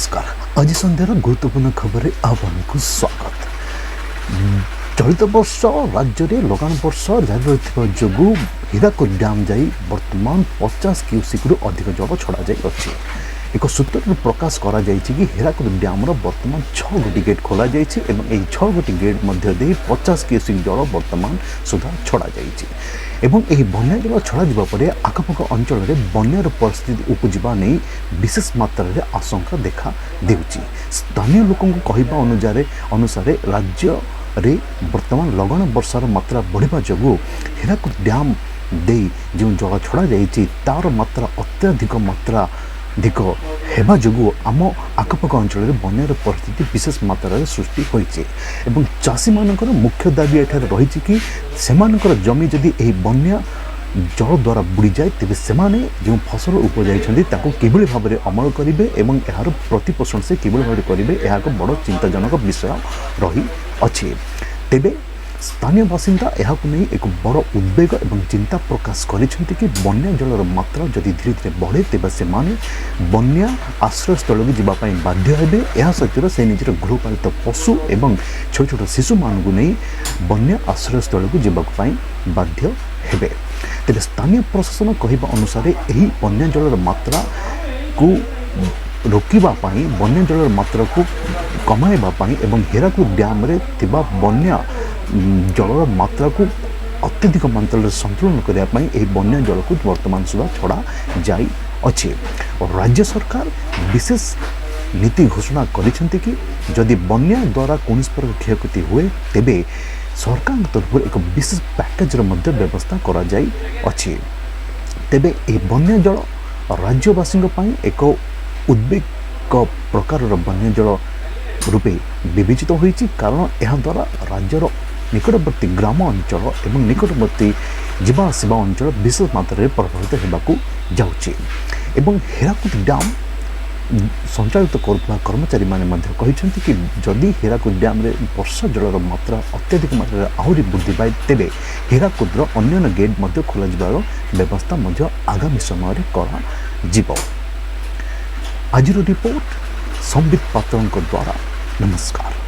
नमस्कार। आज संध्यार गुरुत्वपूर्ण खबर आपको स्वागत। चलित वर्ष राज्य में लगान वर्षा जारी रही जो हीराकुद डैम जा बर्तमान 50 क्यूसेक अधिक जल छड़ा जाइए। एक सूत्र प्रकाश करा कि हीराकुद डैम बर्तमान 6 गोटी गेट खोल जाए 6 गोटी गेट मध्य 50 क्यूसेक जल बर्तमान सुधा छड़ा जाइए। बन्या जल छड़ा जावापर आखपाख अंचल में बन्यार परिस्थिति उपजा नहीं विशेष मात्रा रे आशंका देखा देउची। स्थानीय लोकों कहवा अनुसार राज्य रे वर्तमान लगान वर्षार मात्रा बढ़िबा जोगु हीराकुद डैम दे जो जल छड़ा जाइए तार मात्रा अत्याधिक मात्रा अधिक हेबा जोगु आम आखपाख अंचल में बन्यार परिस्थिति विशेष मात्रा सृष्टि होइचे। एवं चाषी मानकर मुख्य दाबी एठार रही कि सेमानकर जमी जदि एही बन्या जल द्वारा बुड़ी जाए तेज से जो फसल उपजाई किभली भाव में अमल करेंगे एवं यार प्रतिपोषण से किभली भाव करेंगे यह एक बड़ चिंताजनक विषय रही अच्छे। तेबे स्थानीय बासिंदा यह नहीं एक बड़ उद्वेग और चिंता प्रकाश करिसेंति कि बन्या जलर मात्रा जदि धीरे धीरे बढ़े तेज से बन्या आश्रय स्थल को जावाई बाध्य हेबे। यह सहित से निजर गृहपालित पशु एवं छोट छोट शिशु मानू नहीं बन्या आश्रय स्थल को जावाई बाध्य हेबे। तेज स्थानीय प्रशासन कहवा अनुसार यही बन्या जलर मात्रा को रोकवाई बन्या जलर मात्रा को कमाइवाई एवं हीराकुद डैम रे थिबा बन्या जलर मात्रा को अत्यधिक मात्रा संतुलन करने बन्या जल को वर्तमान सुधा छड़ा जाई अच्छे। और राज्य सरकार विशेष नीति घोषणा करिसेंति कि जदि बन्या द्वारा कौन प्रकार क्षयक्षति हुए तेबे सरकार तरफ एक विशेष पैकेज व्यवस्था करा जाई अच्छे। तेबे ए बन्या जल राज्यवासी एक उद्वेग प्रकार बन्या जल रूपे विवेचित होइछि। कारण यह द्वारा राज्यर निकटवर्ती ग्राम अंचल एवं निकटवर्ती जीवा आसवा अंचल विशेष मात्रा प्रभावित होगाकू जाउछि। एवं हीराकुद डैम संचालित करुवा कर्मचारी माने कहते कि जदि हीराकुद डैम रे वर्षा जलर मात्रा अत्यधिक मात्रा आहरी वृद्धि पाए तेबे हीराकुदर अन्य गेट खोल व्यवस्था आगामी समय करा जिवो। आज रिपोर्ट संबित पात्र द्वारा। नमस्कार।